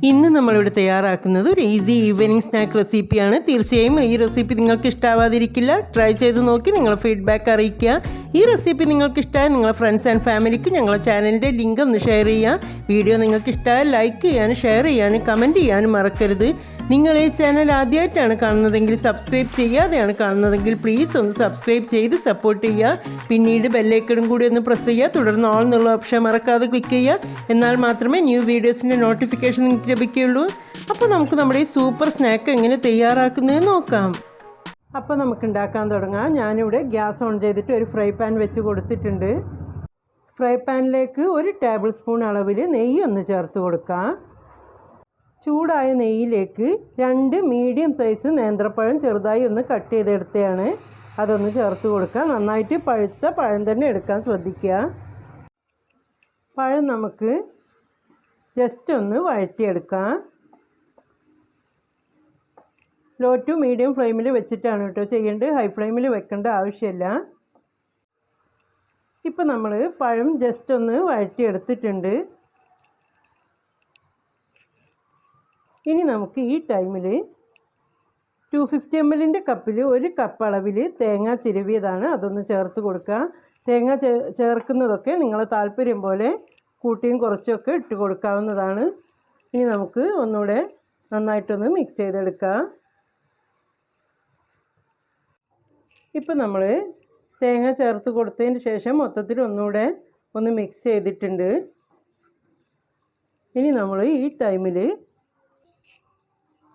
ഇന്ന് നമ്മളിവിടെ തയ്യാറാക്കുന്നത് ഒരു ഈസി ഈവനിങ് സ്നാക്ക് റെസിപ്പിയാണ്. തീർച്ചയായും ഈ റെസിപ്പി നിങ്ങൾക്ക് ഇഷ്ടാവാതിരിക്കില്ല. ട്രൈ ചെയ്ത് നോക്കി നിങ്ങളുടെ ഫീഡ്ബാക്ക് അറിയിക്കുക. ഈ റെസിപ്പി നിങ്ങൾക്ക് ഇഷ്ടമായ നിങ്ങളുടെ ഫ്രണ്ട്സ് ആൻഡ് ഫാമിലിക്ക് ഞങ്ങളുടെ ചാനലിൻ്റെ ലിങ്ക് ഒന്ന് ഷെയർ ചെയ്യുക. വീഡിയോ നിങ്ങൾക്ക് ഇഷ്ടമായാൽ ലൈക്ക് ചെയ്യാനും ഷെയർ ചെയ്യാനും കമൻറ്റ് ചെയ്യാനും മറക്കരുത്. നിങ്ങൾ ഈ ചാനൽ ആദ്യമായിട്ടാണ് കാണുന്നതെങ്കിൽ സബ്സ്ക്രൈബ് ചെയ്യാതെയാണ് കാണുന്നതെങ്കിൽ പ്ലീസ് ഒന്ന് സബ്സ്ക്രൈബ് ചെയ്ത് സപ്പോർട്ട് ചെയ്യുക. പിന്നീട് ബെല്ലൈക്കണും കൂടി ഒന്ന് പ്രസ് ചെയ്യുക. തുടർന്ന് ഓൾ എന്നുള്ള ഓപ്ഷൻ മറക്കാതെ ക്ലിക്ക് ചെയ്യുക. എന്നാൽ മാത്രമേ ന്യൂ വീഡിയോസിൻ്റെ നോട്ടിഫിക്കേഷൻ നിങ്ങൾക്ക് ലഭിക്കുകയുള്ളൂ. അപ്പോൾ നമുക്ക് നമ്മുടെ ഈ സൂപ്പർ സ്നാക്ക് എങ്ങനെ തയ്യാറാക്കുന്നത് നോക്കാം. അപ്പോൾ നമുക്ക് ഉണ്ടാക്കാൻ തുടങ്ങാം. ഞാനിവിടെ ഗ്യാസ് ഓൺ ചെയ്തിട്ട് ഒരു ഫ്രൈ പാൻ വെച്ച് കൊടുത്തിട്ടുണ്ട്. ഫ്രൈ പാനിലേക്ക് 1 ടേബിൾ സ്പൂൺ അളവിൽ നെയ്യ് ഒന്ന് ചേർത്ത് കൊടുക്കാം. ചൂടായ നെയ്യിലേക്ക് 2 മീഡിയം സൈസ് നേന്ത്രപ്പഴം ചെറുതായി ഒന്ന് കട്ട് ചെയ്തെടുത്തതാണ്. അതൊന്ന് ചേർത്ത് കൊടുക്കുക. നന്നായിട്ട് പഴുത്ത പഴം തന്നെ എടുക്കാൻ ശ്രദ്ധിക്കുക. പഴം നമുക്ക് ജസ്റ്റ് ഒന്ന് വഴറ്റിയെടുക്കാം. ലോ ടു മീഡിയം ഫ്ലെയിമിൽ വെച്ചിട്ടാണ് കേട്ടോ ചെയ്യേണ്ടത്. ഹൈ ഫ്ലെയിമിൽ വെക്കേണ്ട ആവശ്യമില്ല. ഇപ്പോൾ നമ്മൾ പഴം ജസ്റ്റ് ഒന്ന് വഴറ്റിയെടുത്തിട്ടുണ്ട്. ഇനി നമുക്ക് ഈ ടൈമിൽ 250 ml കപ്പിൽ 1 കപ്പ് അളവിൽ തേങ്ങ ചിരവിയതാണ്. അതൊന്ന് ചേർത്ത് കൊടുക്കുക. തേങ്ങ ചേർക്കുന്നതൊക്കെ നിങ്ങളെ താല്പര്യം പോലെ കൂട്ടിയും കുറച്ചൊക്കെ ഇട്ട് കൊടുക്കാവുന്നതാണ്. ഇനി നമുക്ക് ഒന്നുകൂടെ നന്നായിട്ടൊന്ന് മിക്സ് ചെയ്തെടുക്കാം. ഇപ്പോൾ നമ്മൾ തേങ്ങ ചേർത്ത് കൊടുത്തതിന് ശേഷം മൊത്തത്തിൽ ഒന്നുകൂടെ ഒന്ന് മിക്സ് ചെയ്തിട്ടുണ്ട്. ഇനി നമ്മൾ ഈ ടൈമിൽ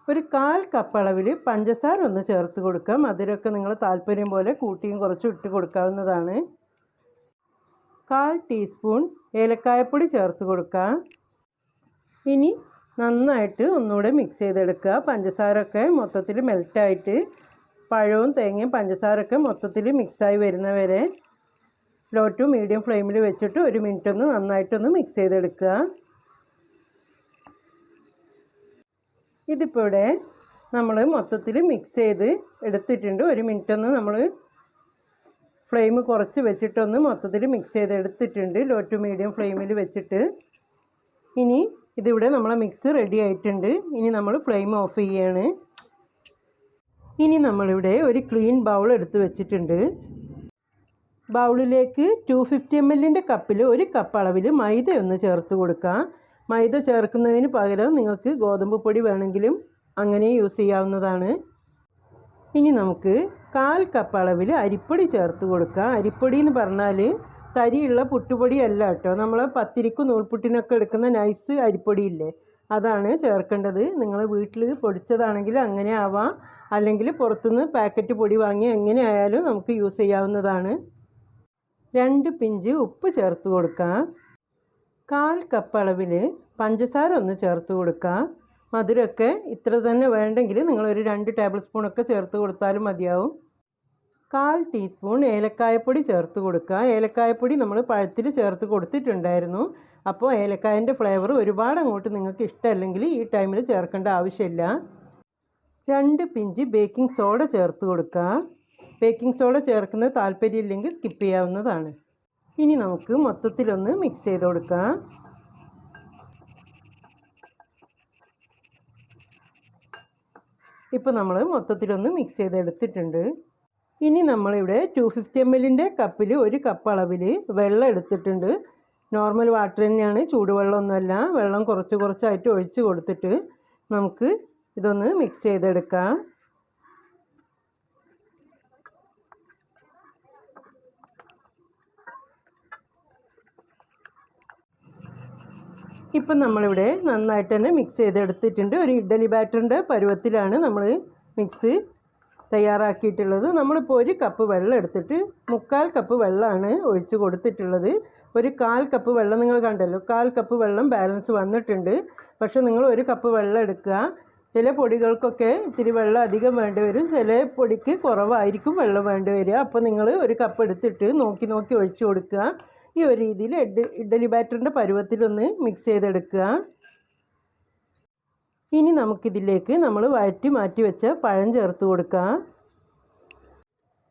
1/4 കപ്പ് അളവിൽ പഞ്ചസാര ഒന്ന് ചേർത്ത് കൊടുക്കാം. മധുരമൊക്കെ നിങ്ങൾ താല്പര്യം പോലെ കൂട്ടിയും കുറച്ചും ഇട്ട് കൊടുക്കാവുന്നതാണ്. 1/4 ടീസ്പൂൺ ഏലക്കായപ്പൊടി ചേർത്ത് കൊടുക്കാം. ഇനി നന്നായിട്ട് ഒന്നുകൂടെ മിക്സ് ചെയ്തെടുക്കുക. പഞ്ചസാരയൊക്കെ മൊത്തത്തിൽ മെൽറ്റായിട്ട് പഴവും തേങ്ങയും പഞ്ചസാരയൊക്കെ മൊത്തത്തിൽ മിക്സായി വരുന്നവരെ ലോ ടു മീഡിയം ഫ്ലെയിമിൽ വെച്ചിട്ട് 1 മിനിറ്റ് ഒന്ന് നന്നായിട്ടൊന്ന് മിക്സ് ചെയ്തെടുക്കുക. ഇതിപ്പോൾ ഇവിടെ നമ്മൾ മൊത്തത്തിൽ മിക്സ് ചെയ്ത് എടുത്തിട്ടുണ്ട്. 1 മിനിറ്റ് ഒന്ന് നമ്മൾ ഫ്ലെയിം കുറച്ച് വെച്ചിട്ടൊന്ന് മൊത്തത്തിൽ മിക്സ് ചെയ്ത് എടുത്തിട്ടുണ്ട്. ലോ ടു മീഡിയം ഫ്ലെയിമിൽ വെച്ചിട്ട്. ഇനി ഇതിവിടെ നമ്മളെ മിക്സ് റെഡി ആയിട്ടുണ്ട്. ഇനി നമ്മൾ ഫ്ലെയിം ഓഫ് ചെയ്യുകയാണ്. ഇനി നമ്മളിവിടെ ഒരു ക്ലീൻ ബൗൾ എടുത്ത് വെച്ചിട്ടുണ്ട്. ബൗളിലേക്ക് 250 ml കപ്പിൽ 1 കപ്പ് അളവിൽ മൈദ ഒന്ന് ചേർത്ത് കൊടുക്കാം. മൈദ ചേർക്കുന്നതിന് പകരം നിങ്ങൾക്ക് ഗോതമ്പ് പൊടി വേണമെങ്കിലും അങ്ങനെ യൂസ് ചെയ്യാവുന്നതാണ്. ഇനി നമുക്ക് 1/4 കപ്പ് അളവിൽ അരിപ്പൊടി ചേർത്ത് കൊടുക്കാം. അരിപ്പൊടി എന്ന് പറഞ്ഞാൽ തരിയുള്ള പുട്ടുപൊടി അല്ല കേട്ടോ. നമ്മൾ പത്തിരിക്കും നൂൽപുട്ടിനൊക്കെ എടുക്കുന്ന നൈസ് അരിപ്പൊടിയില്ലേ, അതാണ് ചേർക്കേണ്ടത്. നിങ്ങൾ വീട്ടിൽ പൊടിച്ചതാണെങ്കിൽ അങ്ങനെ ആവാം, അല്ലെങ്കിൽ പുറത്തുനിന്ന് പാക്കറ്റ് പൊടി വാങ്ങി എങ്ങനെ ആയാലും നമുക്ക് യൂസ് ചെയ്യാവുന്നതാണ്. 2 പിഞ്ച് ഉപ്പ് ചേർത്ത് കൊടുക്കാം. 1/4 കപ്പ് അളവിൽ പഞ്ചസാര ഒന്ന് ചേർത്ത് കൊടുക്കാം. മധുരമൊക്കെ ഇത്ര തന്നെ വേണ്ടെങ്കിൽ നിങ്ങളൊരു 2 ടേബിൾ സ്പൂണൊക്കെ ചേർത്ത് കൊടുത്താലും മതിയാവും. 1/4 ടീസ്പൂൺ ഏലക്കായപ്പൊടി ചേർത്ത് കൊടുക്കുക. ഏലക്കായപ്പൊടി നമ്മൾ പഴത്തിൽ ചേർത്ത് കൊടുത്തിട്ടുണ്ടായിരുന്നു. അപ്പോൾ ഏലക്കായൻ്റെ ഫ്ലേവർ ഒരുപാട് അങ്ങോട്ട് നിങ്ങൾക്ക് ഇഷ്ടമല്ലെങ്കിൽ ഈ ടൈമിൽ ചേർക്കേണ്ട ആവശ്യമില്ല. 2 പിഞ്ച് ബേക്കിംഗ് സോഡ ചേർത്ത് കൊടുക്കുക. ബേക്കിംഗ് സോഡ ചേർക്കുന്നത് താല്പര്യമില്ലെങ്കിൽ സ്കിപ്പ് ചെയ്യാവുന്നതാണ്. ഇനി നമുക്ക് മൊത്തത്തിലൊന്ന് മിക്സ് ചെയ്ത് കൊടുക്കാം. ഇപ്പോൾ നമ്മൾ മൊത്തത്തിലൊന്ന് മിക്സ് ചെയ്തെടുത്തിട്ടുണ്ട്. ഇനി നമ്മളിവിടെ 250 ml കപ്പിൽ 1 കപ്പ് അളവിൽ വെള്ളം എടുത്തിട്ടുണ്ട്. നോർമൽ വാട്ടർ തന്നെയാണ്, ചൂടുവെള്ളമൊന്നുമല്ല. വെള്ളം കുറച്ച് കുറച്ചായിട്ട് ഒഴിച്ച് കൊടുത്തിട്ട് നമുക്ക് ഇതൊന്ന് മിക്സ് ചെയ്തെടുക്കാം. ഇപ്പം നമ്മളിവിടെ നന്നായിട്ട് തന്നെ മിക്സ് ചെയ്തെടുത്തിട്ടുണ്ട്. ഒരു ഇഡ്ഡലി ബാറ്ററിൻ്റെ പരുവത്തിലാണ് നമ്മൾ മിക്സ് തയ്യാറാക്കിയിട്ടുള്ളത്. നമ്മളിപ്പോൾ 1 കപ്പ് വെള്ളം എടുത്തിട്ട് 3/4 കപ്പ് വെള്ളമാണ് ഒഴിച്ച് കൊടുത്തിട്ടുള്ളത്. 1/4 കപ്പ് വെള്ളം നിങ്ങൾ കണ്ടല്ലോ, 1/4 കപ്പ് വെള്ളം ബാലൻസ് വന്നിട്ടുണ്ട്. പക്ഷേ നിങ്ങൾ 1 കപ്പ് വെള്ളം എടുക്കുക. ചില പൊടികൾക്കൊക്കെ ഇത്തിരി വെള്ളം അധികം വേണ്ടി വരും, ചില പൊടിക്ക് കുറവായിരിക്കും വെള്ളം വേണ്ടി വരിക. അപ്പോൾ നിങ്ങൾ 1 കപ്പ് എടുത്തിട്ട് നോക്കി നോക്കി ഒഴിച്ച് കൊടുക്കുക. ഈ ഒരു രീതിയിൽ ഇഡ്ഡലി ബാറ്ററിൻ്റെ പരുവത്തിലൊന്ന് മിക്സ് ചെയ്തെടുക്കുക. ഇനി നമുക്കിതിലേക്ക് നമ്മൾ വഴറ്റി മാറ്റി വെച്ച പഴം ചേർത്ത് കൊടുക്കാം.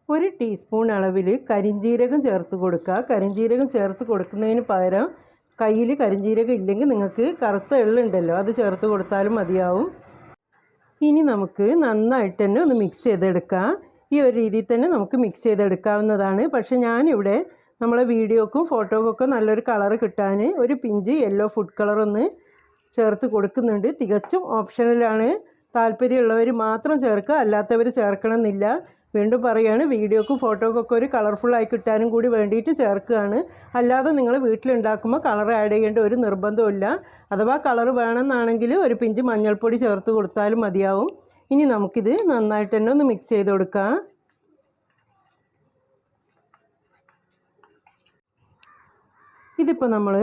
1 ടീസ്പൂൺ അളവിൽ കരിഞ്ജീരകം ചേർത്ത് കൊടുക്കുക. കരിഞ്ജീരകം ചേർത്ത് കൊടുക്കുന്നതിന് പകരം കയ്യിൽ കരിഞ്ജീരകം ഇല്ലെങ്കിൽ നിങ്ങൾക്ക് കറുത്ത എള്ളുണ്ടല്ലോ അത് ചേർത്ത് കൊടുത്താലും മതിയാവും. ഇനി നമുക്ക് നന്നായിട്ട് തന്നെ ഒന്ന് മിക്സ് ചെയ്തെടുക്കാം. ഈ ഒരു രീതിയിൽ തന്നെ നമുക്ക് മിക്സ് ചെയ്തെടുക്കാവുന്നതാണ്. പക്ഷേ ഞാനിവിടെ നമ്മളെ വീഡിയോക്കും ഫോട്ടോക്കൊക്കെ നല്ലൊരു കളറ് കിട്ടാൻ ഒരു പിഞ്ച് യെല്ലോ ഫുഡ് കളറൊന്ന് ചേർത്ത് കൊടുക്കുന്നുണ്ട്. തികച്ചും ഓപ്ഷണലാണ്. താല്പര്യമുള്ളവർ മാത്രം ചേർക്കുക, അല്ലാത്തവർ ചേർക്കണമെന്നില്ല. വീണ്ടും പറയുകയാണ്, വീഡിയോക്കും ഫോട്ടോക്കൊക്കെ ഒരു കളർഫുള്ളായി കിട്ടാനും കൂടി വേണ്ടിയിട്ട് ചേർക്കുകയാണ്. അല്ലാതെ നിങ്ങൾ വീട്ടിലുണ്ടാക്കുമ്പോൾ കളർ ആഡ് ചെയ്യേണ്ട ഒരു നിർബന്ധമില്ല. അഥവാ കളർ വേണമെന്നാണെങ്കിൽ ഒരു പിഞ്ച് മഞ്ഞൾപ്പൊടി ചേർത്ത് കൊടുത്താലും മതിയാവും. ഇനി നമുക്കിത് നന്നായിട്ട് തന്നെ ഒന്ന് മിക്സ് ചെയ്ത് കൊടുക്കാം. ഇതിപ്പോൾ നമ്മൾ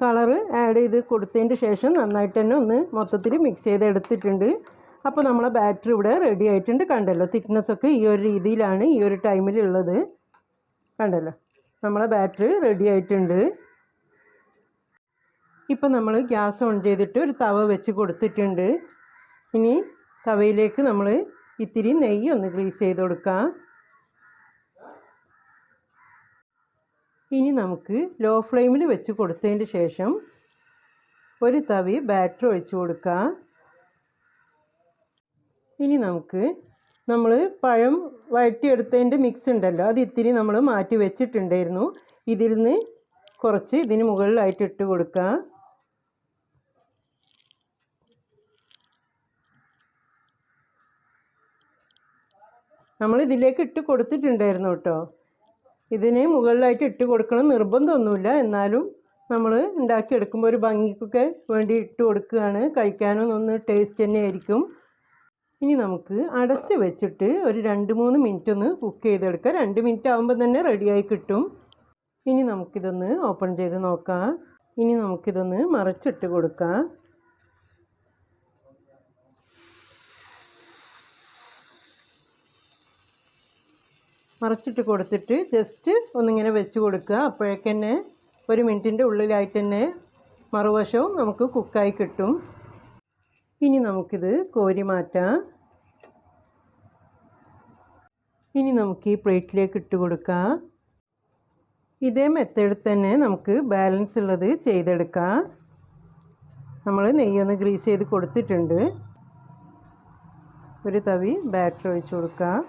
കളറ് ആഡ് ചെയ്ത് കൊടുത്തതിൻ്റെ ശേഷം നന്നായിട്ട് തന്നെ ഒന്ന് മൊത്തത്തിൽ മിക്സ് ചെയ്ത് എടുത്തിട്ടുണ്ട്. അപ്പോൾ നമ്മളെ ബാറ്ററി ഇവിടെ റെഡി ആയിട്ടുണ്ട്. കണ്ടല്ലോ, തിക്നെസ്സൊക്കെ ഈ ഒരു രീതിയിലാണ് ഈ ഒരു ടൈമിലുള്ളത്. കണ്ടല്ലോ, നമ്മളെ ബാറ്ററി റെഡി ആയിട്ടുണ്ട്. ഇപ്പം നമ്മൾ ഗ്യാസ് ഓൺ ചെയ്തിട്ട് ഒരു തവ വെച്ച് കൊടുത്തിട്ടുണ്ട്. ഇനി തവയിലേക്ക് നമ്മൾ ഇത്തിരി നെയ്യ് ഒന്ന് ഗ്രീസ് ചെയ്ത് കൊടുക്കാം. ഇനി നമുക്ക് ലോ ഫ്ലെയിമിൽ വെച്ച് കൊടുത്തതിന് ശേഷം ഒരു തവി ബാറ്റർ ഒഴിച്ച് കൊടുക്കാം. ഇനി നമുക്ക് നമ്മൾ പഴം വഴറ്റിയെടുത്തതിൻ്റെ മിക്സ് ഉണ്ടല്ലോ, അത് ഇത്തിരി നമ്മൾ മാറ്റി വെച്ചിട്ടുണ്ടായിരുന്നു. ഇതിൽ നിന്ന് കുറച്ച് ഇതിന് മുകളിലായിട്ട് ഇട്ട് കൊടുക്കാം. നമ്മൾ ഇതിലേക്ക് ഇട്ട് കൊടുത്തിട്ടുണ്ടായിരുന്നു കേട്ടോ. ഇതിന് മുകളിലായിട്ട് ഇട്ട് കൊടുക്കണം നിർബന്ധമൊന്നുമില്ല. എന്നാലും നമ്മൾ ഉണ്ടാക്കിയെടുക്കുമ്പോൾ ഒരു ഭംഗിക്കൊക്കെ വേണ്ടി ഇട്ട് കൊടുക്കുകയാണ്. കഴിക്കാനും ഒന്ന് ടേസ്റ്റ് തന്നെയായിരിക്കും. ഇനി നമുക്ക് അടച്ച് വെച്ചിട്ട് ഒരു 2-3 മിനിറ്റ് ഒന്ന് കുക്ക് ചെയ്തെടുക്കാം. 2 മിനിറ്റ് ആകുമ്പോൾ തന്നെ റെഡിയായി കിട്ടും. ഇനി നമുക്കിതൊന്ന് ഓപ്പൺ ചെയ്ത് നോക്കാം. ഇനി നമുക്കിതൊന്ന് മറിച്ചിട്ട് കൊടുക്കാം. മറിച്ചിട്ട് കൊടുത്തിട്ട് ജസ്റ്റ് ഒന്നിങ്ങനെ വെച്ച് കൊടുക്കുക. അപ്പോഴേക്കന്നെ 1 മിനിറ്റിൻ്റെ ഉള്ളിലായിട്ട് തന്നെ മറുവശവും നമുക്ക് കുക്കായി കിട്ടും. ഇനി നമുക്കിത് കോരി മാറ്റാം. ഇനി നമുക്ക് ഈ പ്ലേറ്റിലേക്ക് ഇട്ട് കൊടുക്കാം. ഇതേ മെത്തേഡിൽ തന്നെ നമുക്ക് ബാലൻസ് ഉള്ളത് ചെയ്തെടുക്കാം. നമ്മൾ നെയ്യൊന്ന് ഗ്രീസ് ചെയ്ത് കൊടുത്തിട്ടുണ്ട്. ഒരു തവി ബാറ്റർ ഒഴിച്ച് കൊടുക്കാം.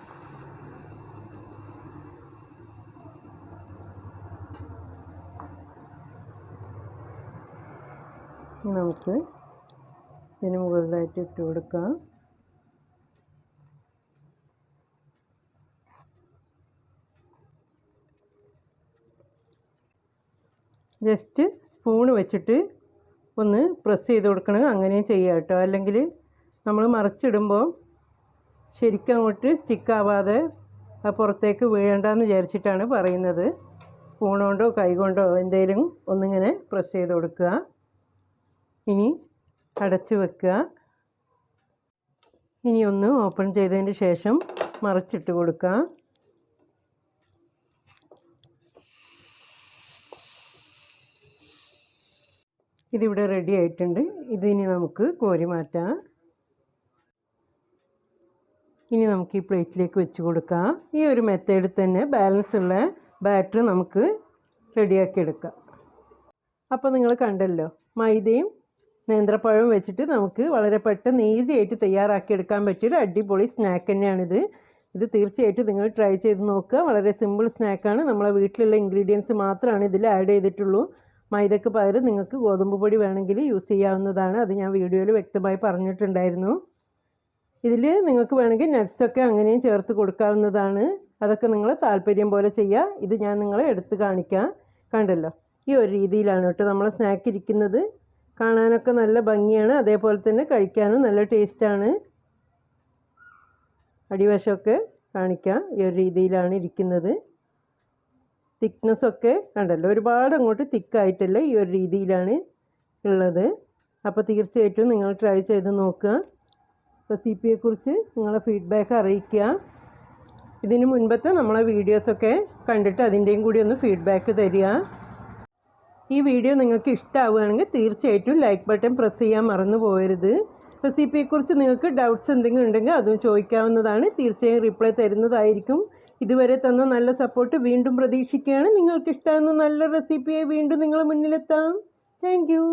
നമുക്ക് ഇതിന് മുകളിലായിട്ട് ഇട്ട് കൊടുക്കാം. ജസ്റ്റ് സ്പൂൺ വെച്ചിട്ട് ഒന്ന് പ്രസ് ചെയ്ത് കൊടുക്കണം. അങ്ങനെയും ചെയ്യാം കേട്ടോ. അല്ലെങ്കിൽ നമ്മൾ മറിച്ചിടുമ്പോൾ ശരിക്കും അങ്ങോട്ട് സ്റ്റിക്കാവാതെ പുറത്തേക്ക് വീഴണ്ടെന്ന് വിചാരിച്ചിട്ടാണ് പറയുന്നത്. സ്പൂൺ കൊണ്ടോ കൈ കൊണ്ടോ എന്തെങ്കിലും ഒന്നിങ്ങനെ പ്രസ് ചെയ്ത് കൊടുക്കുക. ഇനി അടച്ച് വെക്കുക. ഇനി ഒന്ന് ഓപ്പൺ ചെയ്തതിന് ശേഷം മറിച്ചിട്ട് കൊടുക്കുക. ഇതിവിടെ റെഡി ആയിട്ടുണ്ട്. ഇതിനി നമുക്ക് കോരി മാറ്റാം. ഇനി നമുക്ക് ഈ പ്ലേറ്റിലേക്ക് വെച്ച് കൊടുക്കാം. ഈ ഒരു മെത്തേഡിൽ തന്നെ ബാലൻസ് ഉള്ള ബാറ്റർ നമുക്ക് റെഡിയാക്കി എടുക്കാം. അപ്പോൾ നിങ്ങൾ കണ്ടല്ലോ, മൈദയും നേന്ത്രപ്പഴവും വെച്ചിട്ട് നമുക്ക് വളരെ പെട്ടെന്ന് ഈസി ആയിട്ട് തയ്യാറാക്കിയെടുക്കാൻ പറ്റിയൊരു അടിപൊളി സ്നാക്ക് തന്നെയാണിത്. ഇത് തീർച്ചയായിട്ടും നിങ്ങൾ ട്രൈ ചെയ്ത് നോക്കുക. വളരെ സിമ്പിൾ സ്നാക്കാണ്. നമ്മളെ വീട്ടിലുള്ള ഇൻഗ്രീഡിയൻസ് മാത്രമാണ് ഇതിൽ ആഡ് ചെയ്തിട്ടുള്ളൂ. മൈദയ്ക്ക് പകരം നിങ്ങൾക്ക് ഗോതമ്പ് പൊടി വേണമെങ്കിൽ യൂസ് ചെയ്യാവുന്നതാണ്. അത് ഞാൻ വീഡിയോയിൽ വ്യക്തമായി പറഞ്ഞിട്ടുണ്ടായിരുന്നു. ഇതിൽ നിങ്ങൾക്ക് വേണമെങ്കിൽ നട്ട്സൊക്കെ അങ്ങനെയും ചേർത്ത് കൊടുക്കാവുന്നതാണ്. അതൊക്കെ നിങ്ങൾ താല്പര്യം പോലെ ചെയ്യുക. ഇത് ഞാൻ നിങ്ങളെ എടുത്ത് കാണിക്കാം. കണ്ടല്ലോ, ഈ ഒരു രീതിയിലാണ് കേട്ടോ നമ്മളെ സ്നാക്ക് ഇരിക്കുന്നത്. കാണാനൊക്കെ നല്ല ഭംഗിയാണ്, അതേപോലെ തന്നെ കഴിക്കാനും നല്ല ടേസ്റ്റാണ്. അടിവശമൊക്കെ കാണിക്കാം. ഈ ഒരു രീതിയിലാണ് ഇരിക്കുന്നത്. തിക്നെസ്സൊക്കെ കണ്ടല്ലോ, ഒരുപാട് അങ്ങോട്ട് തിക്കായിട്ടല്ല, ഈ ഒരു രീതിയിലാണ് ഉള്ളത്. അപ്പോൾ തീർച്ചയായിട്ടും നിങ്ങൾ ട്രൈ ചെയ്ത് നോക്കുക. റെസിപ്പിയെക്കുറിച്ച് നിങ്ങളെ ഫീഡ്ബാക്ക് അറിയിക്കുക. ഇതിന് മുൻപത്തെ നമ്മളെ വീഡിയോസൊക്കെ കണ്ടിട്ട് അതിൻ്റെയും കൂടി ഒന്ന് ഫീഡ്ബാക്ക് തരിക. ഈ വീഡിയോ നിങ്ങൾക്ക് ഇഷ്ടമാവുകയാണെങ്കിൽ തീർച്ചയായിട്ടും ലൈക്ക് ബട്ടൺ പ്രസ് ചെയ്യാൻ മറന്നു പോകരുത്. റെസിപ്പിയെക്കുറിച്ച് നിങ്ങൾക്ക് ഡൗട്ട്സ് എന്തെങ്കിലും ഉണ്ടെങ്കിൽ അതും ചോദിക്കാവുന്നതാണ്. തീർച്ചയായും റിപ്ലൈ തരുന്നതായിരിക്കും. ഇതുവരെ തന്ന നല്ല സപ്പോർട്ട് വീണ്ടും പ്രതീക്ഷിക്കുകയാണ്. നിങ്ങൾക്ക് ഇഷ്ടമാകുന്ന നല്ല റെസിപ്പിയെ വീണ്ടും നിങ്ങളുടെ മുന്നിലെത്താം. Thank you.